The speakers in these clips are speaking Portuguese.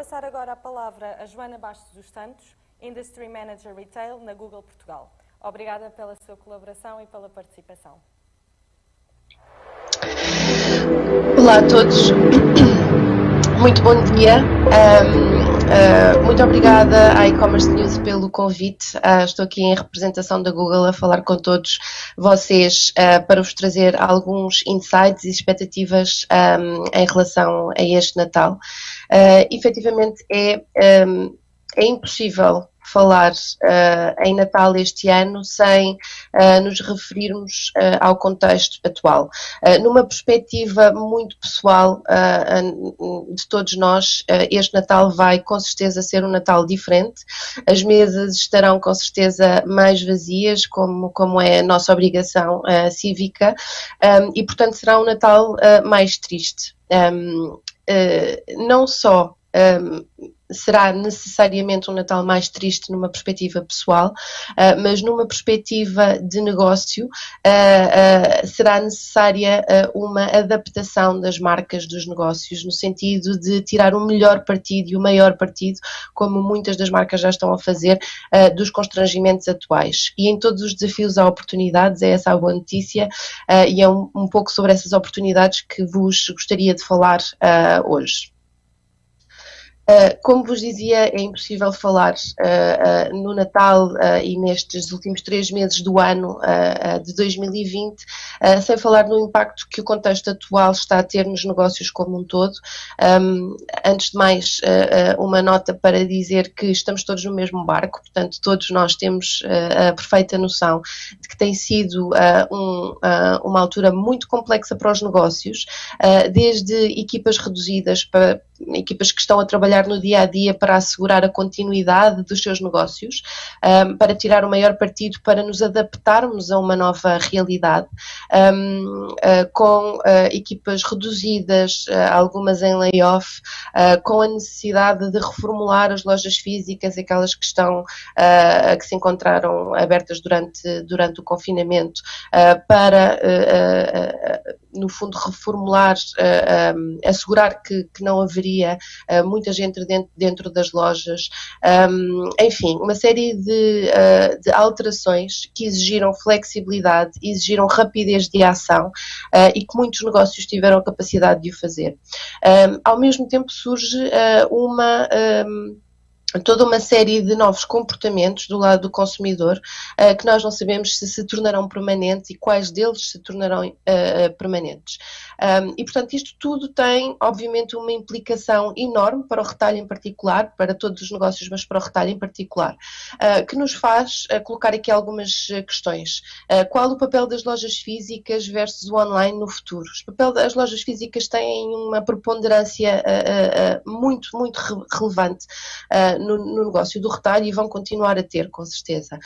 passar agora a palavra a Joana Bastos dos Santos, Industry Manager Retail na Google Portugal. Obrigada pela sua colaboração e pela participação. Olá a todos, muito bom dia. Muito obrigada à E-Commerce News pelo convite. Estou aqui em representação da Google a falar com todos vocês para vos trazer alguns insights e expectativas em relação a este Natal. Efetivamente é impossível falar em Natal este ano sem nos referirmos ao contexto atual. Numa perspectiva muito pessoal de todos nós, este Natal vai com certeza ser um Natal diferente. As mesas estarão com certeza mais vazias, como é a nossa obrigação cívica, e portanto será um Natal mais triste. Não só será necessariamente um Natal mais triste numa perspectiva pessoal, mas numa perspectiva de negócio será necessária uma adaptação das marcas dos negócios, no sentido de tirar o melhor partido e o maior partido, como muitas das marcas já estão a fazer, dos constrangimentos atuais. E em todos os desafios há oportunidades, é essa a boa notícia, e é um pouco sobre essas oportunidades que vos gostaria de falar hoje. Como vos dizia, é impossível falar no Natal e nestes últimos 3 meses do ano de 2020 sem falar no impacto que o contexto atual está a ter nos negócios como um todo. Antes de mais, uma nota para dizer que estamos todos no mesmo barco, portanto todos nós temos a perfeita noção de que tem sido uma altura muito complexa para os negócios, desde equipas reduzidas para equipas que estão a trabalhar no dia a dia para assegurar a continuidade dos seus negócios, para tirar o maior partido, para nos adaptarmos a uma nova realidade, com equipas reduzidas, algumas em layoff, com a necessidade de reformular as lojas físicas, aquelas que que se encontraram abertas durante o confinamento, para no fundo reformular, assegurar que não haveria muita gente dentro das lojas, enfim, uma série de alterações que exigiram flexibilidade, exigiram rapidez de ação, e que muitos negócios tiveram a capacidade de o fazer. Ao mesmo tempo surge toda uma série de novos comportamentos do lado do consumidor, que nós não sabemos se tornarão permanentes e quais deles se tornarão permanentes. E portanto isto tudo tem obviamente uma implicação enorme para o retalho em particular, para todos os negócios, mas para o retalho em particular, que nos faz colocar aqui algumas questões. Qual o papel das lojas físicas versus o online no futuro? O papel das lojas físicas tem uma preponderância muito relevante no negócio do retalho e vão continuar a ter, com certeza.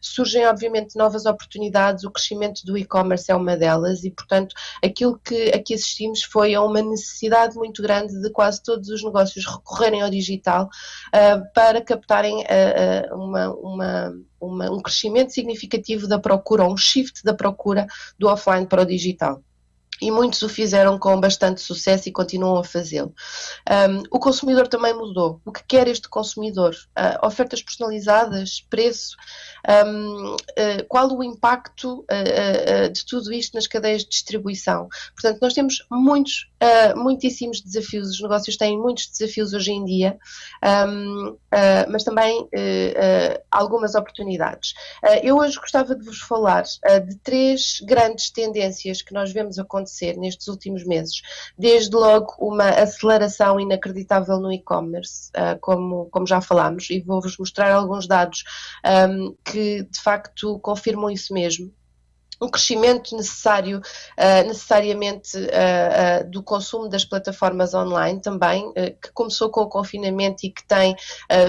Surgem obviamente novas oportunidades, o crescimento do e-commerce é uma delas e portanto aquilo que aqui assistimos foi a uma necessidade muito grande de quase todos os negócios recorrerem ao digital para captarem um crescimento significativo da procura, um shift da procura do offline para o digital. E muitos o fizeram com bastante sucesso e continuam a fazê-lo. O consumidor também mudou. O que quer este consumidor? Ofertas personalizadas, preço, qual o impacto de tudo isto nas cadeias de distribuição? Portanto, nós temos muitíssimos desafios, os negócios têm muitos desafios hoje em dia, mas também algumas oportunidades. Eu hoje gostava de vos falar de 3 grandes tendências que nós vemos acontecer nestes últimos meses. Desde logo uma aceleração inacreditável no e-commerce, como já falámos, e vou-vos mostrar alguns dados que de facto confirmam isso mesmo. Um crescimento necessariamente do consumo das plataformas online também, que começou com o confinamento e que tem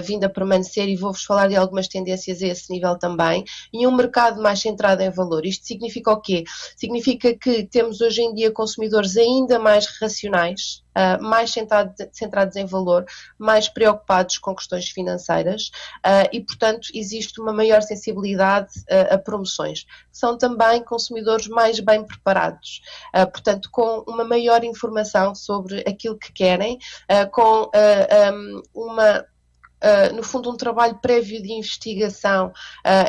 vindo a permanecer, e vou-vos falar de algumas tendências a esse nível também, e um mercado mais centrado em valor. Isto significa o quê? Significa que temos hoje em dia consumidores ainda mais racionais, mais centrados em valor, mais preocupados com questões financeiras e, portanto, existe uma maior sensibilidade a promoções. São também consumidores mais bem preparados, portanto, com uma maior informação sobre aquilo que querem, com no fundo, um trabalho prévio de investigação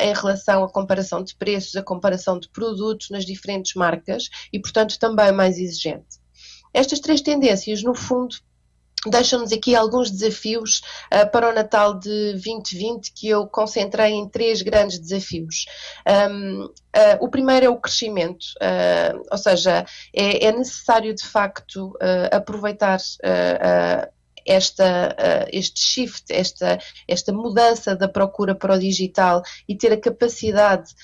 em relação à comparação de preços, a comparação de produtos nas diferentes marcas e, portanto, também mais exigente. Estas três tendências, no fundo, deixam-nos aqui alguns desafios para o Natal de 2020 que eu concentrei em três grandes desafios. O primeiro é o crescimento, ou seja, é necessário de facto aproveitar este shift, esta mudança da procura para o digital e ter a capacidade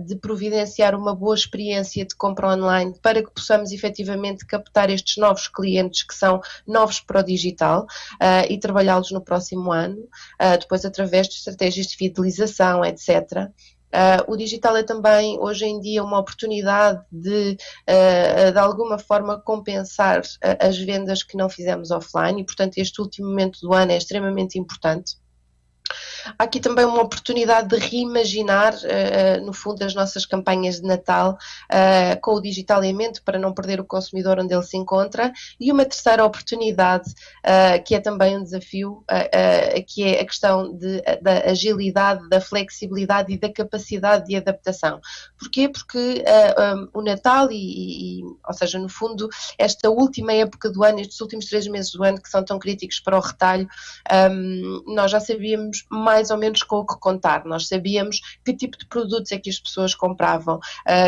de providenciar uma boa experiência de compra online para que possamos efetivamente captar estes novos clientes que são novos para o digital e trabalhá-los no próximo ano, depois através de estratégias de fidelização, etc. O digital é também, hoje em dia, uma oportunidade de alguma forma, compensar as vendas que não fizemos offline e, portanto, este último momento do ano é extremamente importante. Há aqui também uma oportunidade de reimaginar, no fundo, as nossas campanhas de Natal com o digital em mente para não perder o consumidor onde ele se encontra. E uma terceira oportunidade, que é também um desafio, que é a questão da agilidade, da flexibilidade e da capacidade de adaptação. Porquê? Porque o Natal ou seja, no fundo, esta última época do ano, estes últimos 3 meses do ano que são tão críticos para o retalho, nós já sabíamos mais ou menos com o que contar. Nós sabíamos que tipo de produtos é que as pessoas compravam,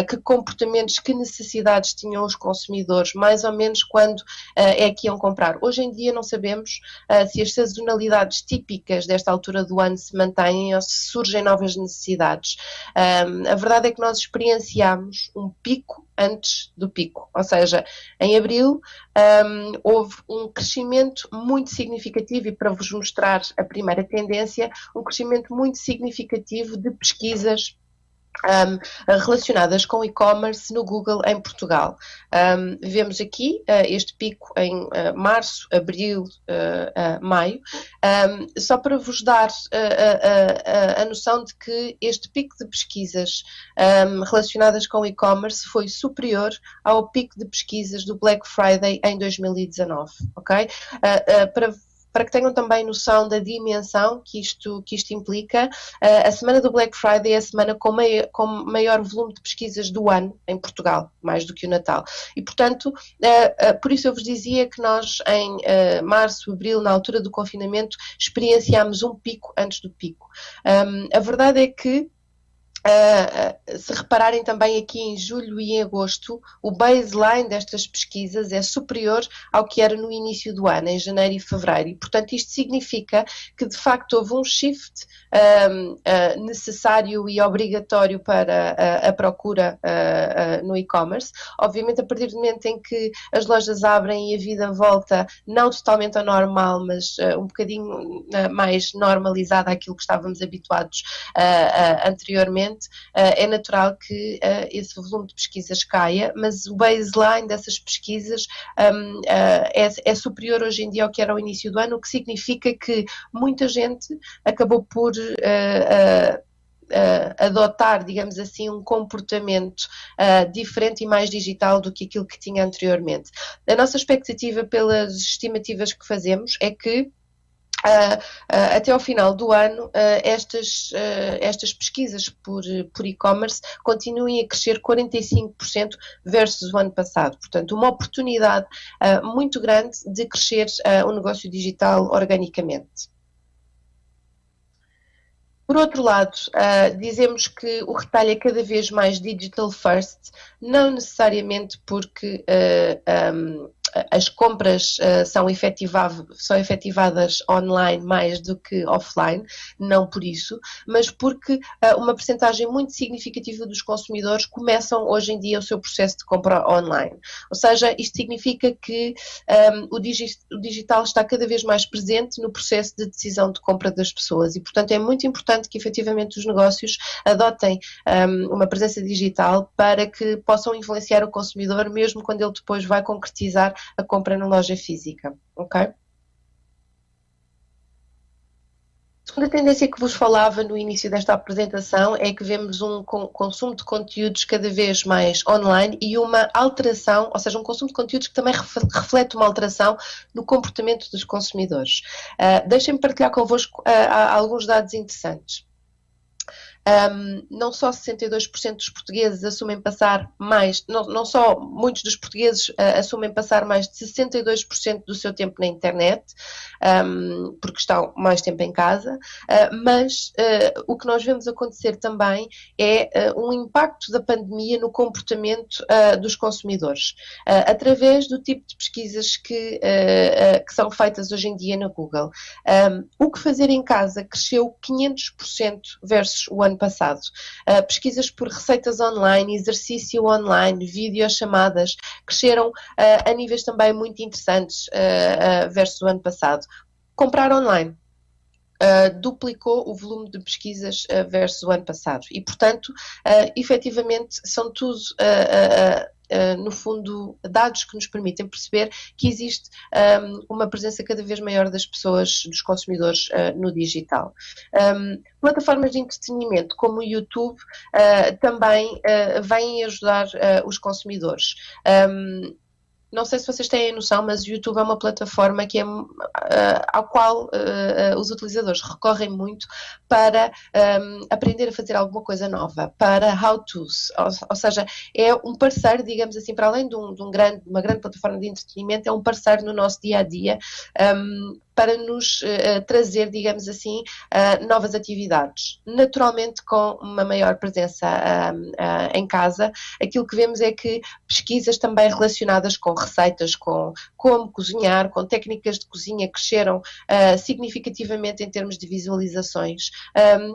que comportamentos, que necessidades tinham os consumidores, mais ou menos quando é que iam comprar. Hoje em dia não sabemos se as sazonalidades típicas desta altura do ano se mantêm ou se surgem novas necessidades. A verdade é que nós experienciamos um pico antes do pico, ou seja, em abril houve um crescimento muito significativo e para vos mostrar a primeira tendência, um crescimento muito significativo de pesquisas relacionadas com e-commerce no Google em Portugal. Vemos aqui este pico em março, abril, maio, só para vos dar a noção de que este pico de pesquisas relacionadas com e-commerce foi superior ao pico de pesquisas do Black Friday em 2019, ok? Para que tenham também noção da dimensão que isto implica, a semana do Black Friday é a semana com maior volume de pesquisas do ano em Portugal, mais do que o Natal. E, portanto, por isso eu vos dizia que nós em março, abril, na altura do confinamento, experienciámos um pico antes do pico. A verdade é que se repararem também aqui em julho e em agosto, o baseline destas pesquisas é superior ao que era no início do ano, em janeiro e fevereiro. E, portanto, isto significa que, de facto, houve um shift necessário e obrigatório para a procura no e-commerce. Obviamente, a partir do momento em que as lojas abrem e a vida volta, não totalmente ao normal, mas um bocadinho mais normalizada àquilo que estávamos habituados anteriormente, é natural que esse volume de pesquisas caia, mas o baseline dessas pesquisas é superior hoje em dia ao que era ao início do ano, o que significa que muita gente acabou por adotar, digamos assim, um comportamento diferente e mais digital do que aquilo que tinha anteriormente. A nossa expectativa, pelas estimativas que fazemos, é que até ao final do ano estas pesquisas por e-commerce continuem a crescer 45% versus o ano passado. Portanto, uma oportunidade muito grande de crescer o negócio digital organicamente. Por outro lado, dizemos que o retalho é cada vez mais digital first, não necessariamente porque as compras são efetivadas online mais do que offline, não por isso, mas porque uma percentagem muito significativa dos consumidores começam hoje em dia o seu processo de compra online. Ou seja, isto significa que o digital está cada vez mais presente no processo de decisão de compra das pessoas e, portanto, é muito importante que efetivamente os negócios adotem uma presença digital para que possam influenciar o consumidor mesmo quando ele depois vai concretizar a compra na loja física, ok? A segunda tendência que vos falava no início desta apresentação é que vemos um consumo de conteúdos cada vez mais online e uma alteração, ou seja, um consumo de conteúdos que também reflete uma alteração no comportamento dos consumidores. Deixem-me partilhar convosco alguns dados interessantes. Não só 62% dos portugueses assumem passar mais, não só muitos dos portugueses assumem passar mais de 62% do seu tempo na internet, porque estão mais tempo em casa, mas o que nós vemos acontecer também é um impacto da pandemia no comportamento dos consumidores, através do tipo de pesquisas que são feitas hoje em dia na Google. O que fazer em casa cresceu 500% versus o ano passado. Pesquisas por receitas online, exercício online, videochamadas cresceram a níveis também muito interessantes versus o ano passado. Comprar online duplicou o volume de pesquisas versus o ano passado e, portanto, efetivamente são tudo no fundo, dados que nos permitem perceber que existe uma presença cada vez maior das pessoas, dos consumidores no digital. Plataformas de entretenimento como o YouTube também vêm ajudar os consumidores. Não sei se vocês têm noção, mas o YouTube é uma plataforma que ao qual os utilizadores recorrem muito para aprender a fazer alguma coisa nova, para how-tos, ou seja, é um parceiro, digamos assim, para além de uma grande plataforma de entretenimento, é um parceiro no nosso dia-a-dia para nos trazer, digamos assim, novas atividades. Naturalmente, com uma maior presença em casa, aquilo que vemos é que pesquisas também relacionadas com receitas, com como cozinhar, com técnicas de cozinha cresceram significativamente em termos de visualizações.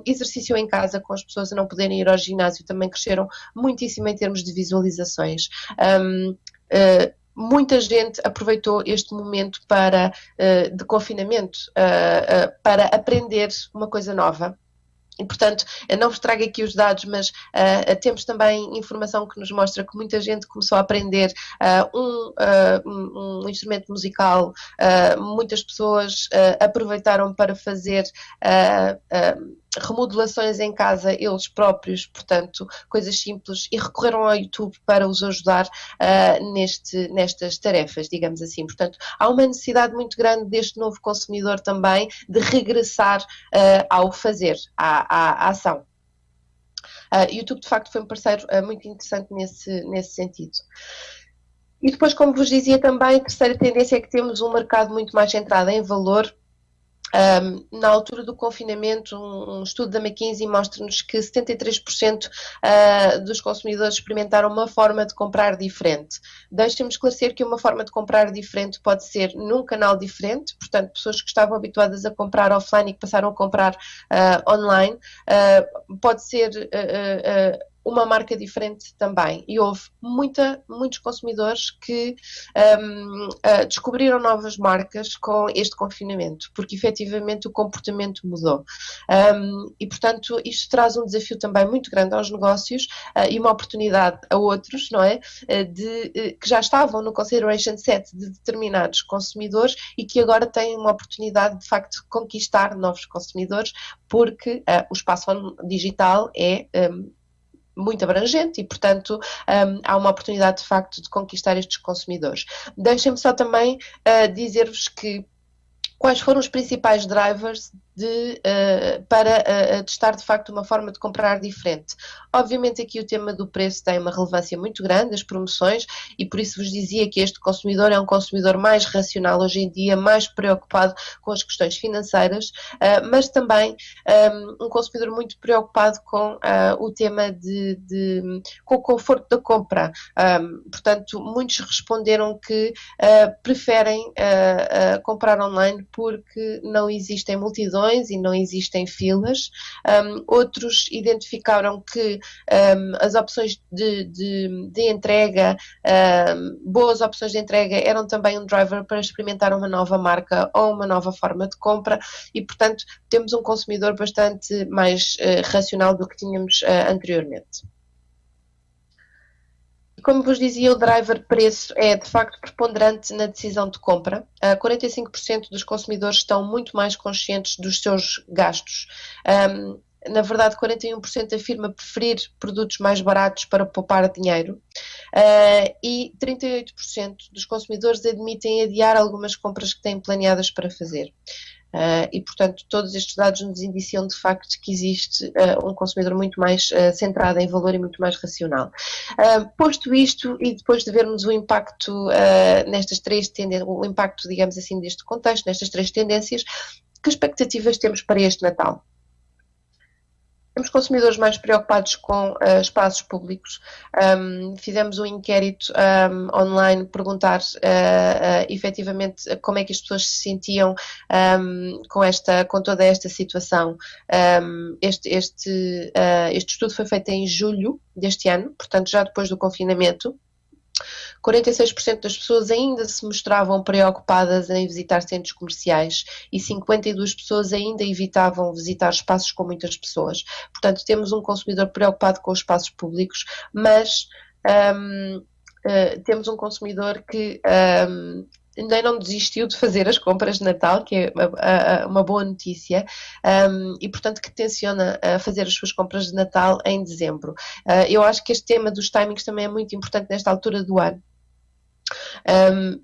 Exercício em casa, com as pessoas a não poderem ir ao ginásio, também cresceram muitíssimo em termos de visualizações. Muita gente aproveitou este momento de confinamento para aprender uma coisa nova. E, portanto, eu não vos trago aqui os dados, mas temos também informação que nos mostra que muita gente começou a aprender um instrumento musical, muitas pessoas aproveitaram para fazer remodelações em casa eles próprios, portanto, coisas simples, e recorreram ao YouTube para os ajudar nestas tarefas, digamos assim. Portanto, há uma necessidade muito grande deste novo consumidor também de regressar ao fazer, à ação. YouTube, de facto, foi um parceiro muito interessante nesse sentido. E depois, como vos dizia também, a terceira tendência é que temos um mercado muito mais centrado em valor. Na altura do confinamento, um estudo da McKinsey mostra-nos que 73% dos consumidores experimentaram uma forma de comprar diferente. Deixem-me esclarecer que uma forma de comprar diferente pode ser num canal diferente, portanto, pessoas que estavam habituadas a comprar offline e que passaram a comprar online, pode ser uma marca diferente também. E houve muitos consumidores que descobriram novas marcas com este confinamento, porque efetivamente o comportamento mudou. E, portanto, isto traz um desafio também muito grande aos negócios e uma oportunidade a outros, não é? Que já estavam no consideration set de determinados consumidores e que agora têm uma oportunidade, de facto, de conquistar novos consumidores, porque o espaço digital é muito abrangente e, portanto, há uma oportunidade de facto de conquistar estes consumidores. Deixem-me só também dizer-vos que quais foram os principais drivers para testar de facto uma forma de comprar diferente. Obviamente aqui o tema do preço tem uma relevância muito grande, as promoções, e por isso vos dizia que este consumidor é um consumidor mais racional hoje em dia, mais preocupado com as questões financeiras, mas também um consumidor muito preocupado com o tema com o conforto da compra. Portanto, muitos responderam que preferem comprar online porque não existem multidões e não existem filas. Outros identificaram que as opções de entrega, boas opções de entrega, eram também um driver para experimentar uma nova marca ou uma nova forma de compra e, portanto, temos um consumidor bastante mais racional do que tínhamos anteriormente. Como vos dizia, o driver preço é de facto preponderante na decisão de compra. 45% dos consumidores estão muito mais conscientes dos seus gastos. Na verdade, 41% afirma preferir produtos mais baratos para poupar dinheiro e 38% dos consumidores admitem adiar algumas compras que têm planeadas para fazer. E, portanto, todos estes dados nos indiciam de facto que existe um consumidor muito mais centrado em valor e muito mais racional. Posto isto, e depois de vermos o impacto nestas três tendências, o impacto, digamos assim, deste contexto, nestas três tendências, que expectativas temos para este Natal? Temos consumidores mais preocupados com espaços públicos. Fizemos um inquérito online perguntar efetivamente como é que as pessoas se sentiam com toda esta situação. Este estudo foi feito em julho deste ano, portanto já depois do confinamento. 46% das pessoas ainda se mostravam preocupadas em visitar centros comerciais e 52% pessoas ainda evitavam visitar espaços com muitas pessoas. Portanto, temos um consumidor preocupado com os espaços públicos, mas temos um consumidor que ainda não desistiu de fazer as compras de Natal, que é uma boa notícia, e portanto que tenciona fazer as suas compras de Natal em dezembro. Eu acho que este tema dos timings também é muito importante nesta altura do ano.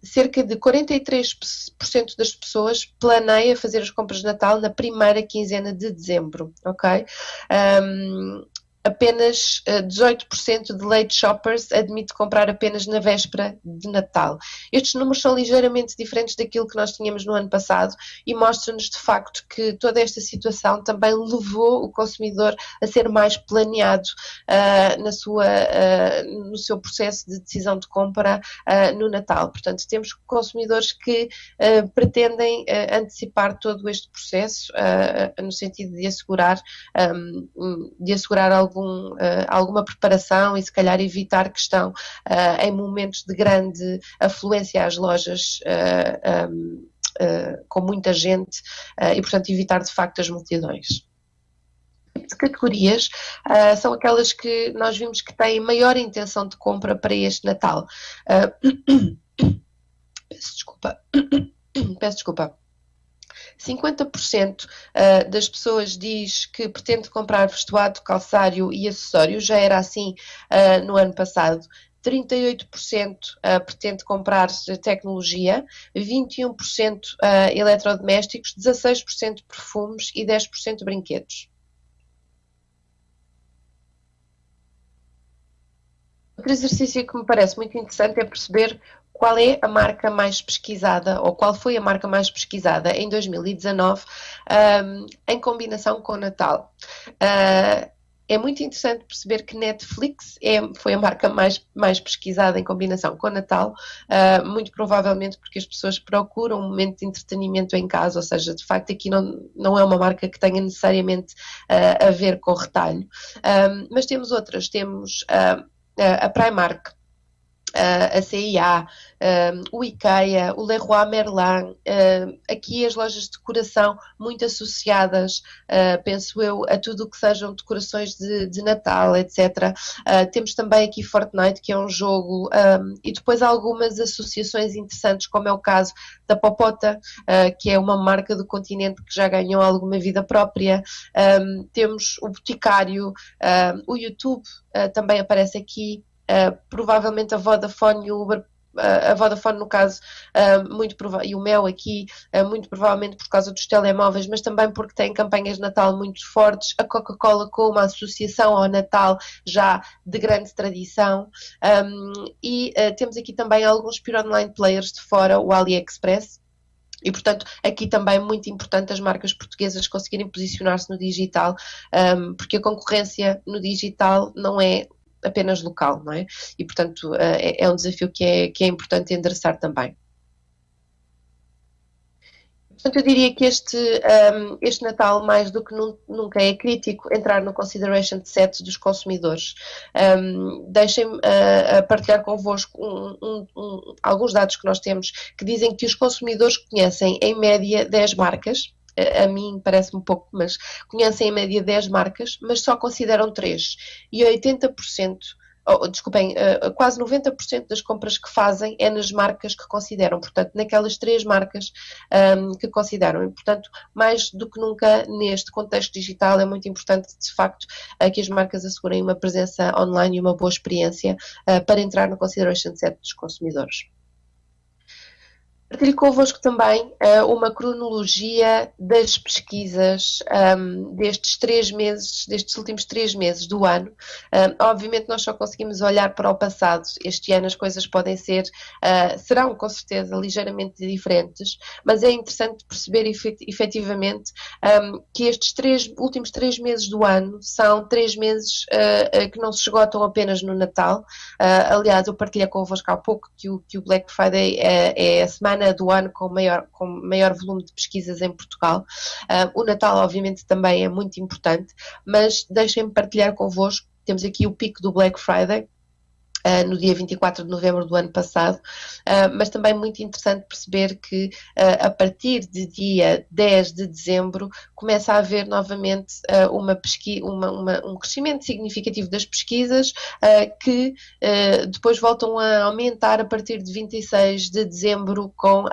Cerca de 43% das pessoas planeia fazer as compras de Natal na primeira quinzena de dezembro, ok? Apenas 18% de late shoppers admite comprar apenas na véspera de Natal. Estes números são ligeiramente diferentes daquilo que nós tínhamos no ano passado e mostram-nos de facto que toda esta situação também levou o consumidor a ser mais planeado no seu processo de decisão de compra no Natal. Portanto, temos consumidores que pretendem antecipar todo este processo no sentido de assegurar alguma preparação e se calhar evitar que estão em momentos de grande afluência às lojas com muita gente e portanto evitar de facto as multidões. De categorias são aquelas que nós vimos que têm maior intenção de compra para este Natal. Peço desculpa. 50% das pessoas diz que pretende comprar vestuário, calçário e acessórios, já era assim no ano passado. 38% pretende comprar tecnologia, 21% eletrodomésticos, 16% perfumes e 10% brinquedos. Outro exercício que me parece muito interessante é perceber qual é a marca mais pesquisada, ou qual foi a marca mais pesquisada em 2019 em combinação com o Natal. É muito interessante perceber que Netflix foi a marca mais pesquisada em combinação com o Natal, muito provavelmente porque as pessoas procuram um momento de entretenimento em casa, ou seja, de facto aqui não é uma marca que tenha necessariamente a ver com retalho. Mas temos outras, temos a Primark, a CIA, o IKEA, o Leroy Merlin, aqui as lojas de decoração muito associadas, penso eu, a tudo o que sejam decorações de Natal, etc. Temos também aqui Fortnite, que é um jogo, e depois algumas associações interessantes, como é o caso da Popota, que é uma marca do continente que já ganhou alguma vida própria. Temos o Boticário, o YouTube também aparece aqui. Provavelmente a Vodafone e o Uber, a Vodafone no caso, e o Mel aqui, muito provavelmente por causa dos telemóveis, mas também porque tem campanhas de Natal muito fortes, a Coca-Cola com uma associação ao Natal já de grande tradição, e temos aqui também alguns pure online players de fora, o AliExpress. E, portanto, aqui também é muito importante as marcas portuguesas conseguirem posicionar-se no digital, porque a concorrência no digital não é apenas local, não é? E, portanto, é um desafio que é importante endereçar também. Portanto, eu diria que este Natal, mais do que nunca, é crítico entrar no consideration set dos consumidores. Deixem-me partilhar convosco alguns dados que nós temos que dizem que os consumidores conhecem, em média, 10 marcas. A mim parece-me pouco, mas conhecem em média 10 marcas, mas só consideram 3. E 80%, desculpem, quase 90% das compras que fazem é nas marcas que consideram, portanto, naquelas 3 marcas que consideram. E, portanto, mais do que nunca neste contexto digital é muito importante, de facto, que as marcas assegurem uma presença online e uma boa experiência para entrar no consideration set dos consumidores. Partilho convosco também uma cronologia das pesquisas destes últimos 3 meses do ano. Obviamente nós só conseguimos olhar para o passado. Este ano as coisas podem ser, serão com certeza ligeiramente diferentes, mas é interessante perceber efetivamente que estes últimos 3 meses do ano são 3 meses que não se esgotam apenas no Natal. Aliás, eu partilhei convosco há pouco que o Black Friday é a semana do ano com maior volume de pesquisas em Portugal. O Natal, obviamente, também é muito importante, mas deixem-me partilhar convosco. Temos aqui o pico do Black Friday, no dia 24 de novembro do ano passado, mas também muito interessante perceber que a partir de dia 10 de dezembro começa a haver novamente um crescimento significativo das pesquisas que depois voltam a aumentar a partir de 26 de dezembro com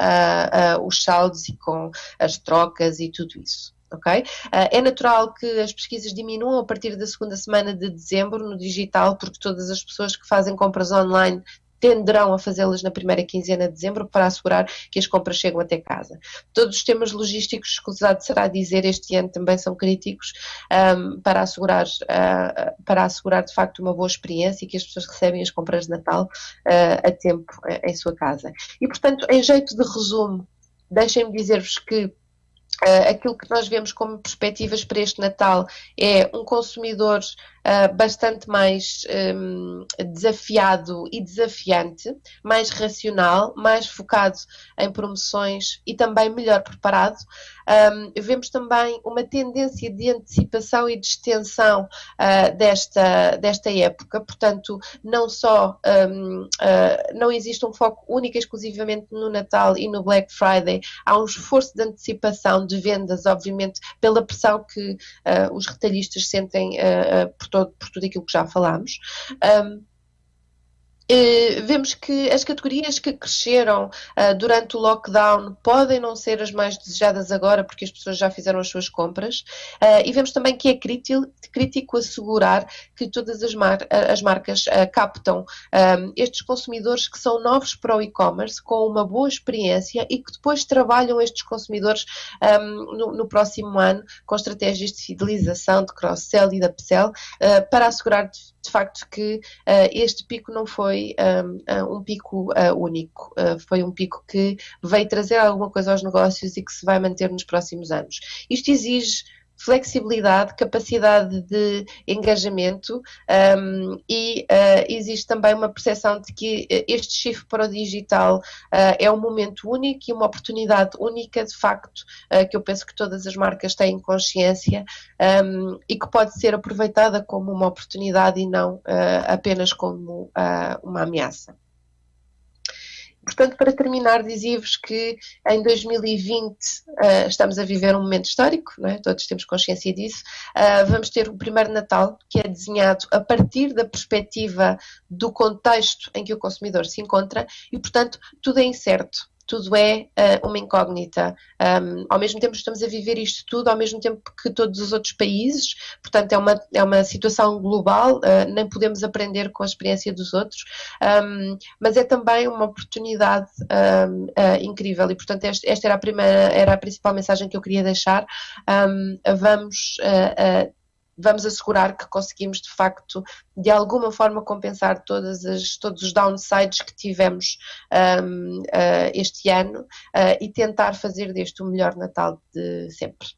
os saldos e com as trocas e tudo isso. Okay? É natural que as pesquisas diminuam a partir da segunda semana de dezembro no digital, porque todas as pessoas que fazem compras online tenderão a fazê-las na primeira quinzena de dezembro para assegurar que as compras chegam até casa. Todos os temas logísticos, escusado será dizer, este ano também são críticos para assegurar de facto uma boa experiência e que as pessoas recebem as compras de Natal a tempo em sua casa. E portanto, em jeito de resumo, deixem-me dizer-vos que aquilo que nós vemos como perspectivas para este Natal é um consumidor bastante mais desafiado e desafiante, mais racional, mais focado em promoções e também melhor preparado. Vemos também uma tendência de antecipação e de extensão desta época, portanto, não só não existe um foco único e exclusivamente no Natal e no Black Friday, há um esforço de antecipação de vendas, obviamente, pela pressão que os retalhistas sentem por tudo aquilo que já falámos. Vemos que as categorias que cresceram durante o lockdown podem não ser as mais desejadas agora porque as pessoas já fizeram as suas compras e vemos também que é crítico assegurar que todas as marcas captam estes consumidores que são novos para o e-commerce com uma boa experiência e que depois trabalham estes consumidores no próximo ano com estratégias de fidelização, de cross-sell e de upsell para assegurar de facto que este pico não foi um pico único, foi um pico que veio trazer alguma coisa aos negócios e que se vai manter nos próximos anos. Isto exige flexibilidade, capacidade de engajamento e existe também uma percepção de que este shift para o digital é um momento único e uma oportunidade única, de facto, que eu penso que todas as marcas têm consciência e que pode ser aproveitada como uma oportunidade e não apenas como uma ameaça. Portanto, para terminar, dizia-vos que em 2020 estamos a viver um momento histórico, não é? Todos temos consciência disso. Vamos ter o primeiro Natal, que é desenhado a partir da perspectiva do contexto em que o consumidor se encontra e, portanto, tudo é incerto. Tudo é uma incógnita. Ao mesmo tempo estamos a viver isto tudo, ao mesmo tempo que todos os outros países, portanto é uma situação global, nem podemos aprender com a experiência dos outros, mas é também uma oportunidade incrível e portanto esta era a principal mensagem que eu queria deixar. Vamos assegurar que conseguimos, de facto, de alguma forma compensar todos os downsides que tivemos este ano e tentar fazer deste o melhor Natal de sempre.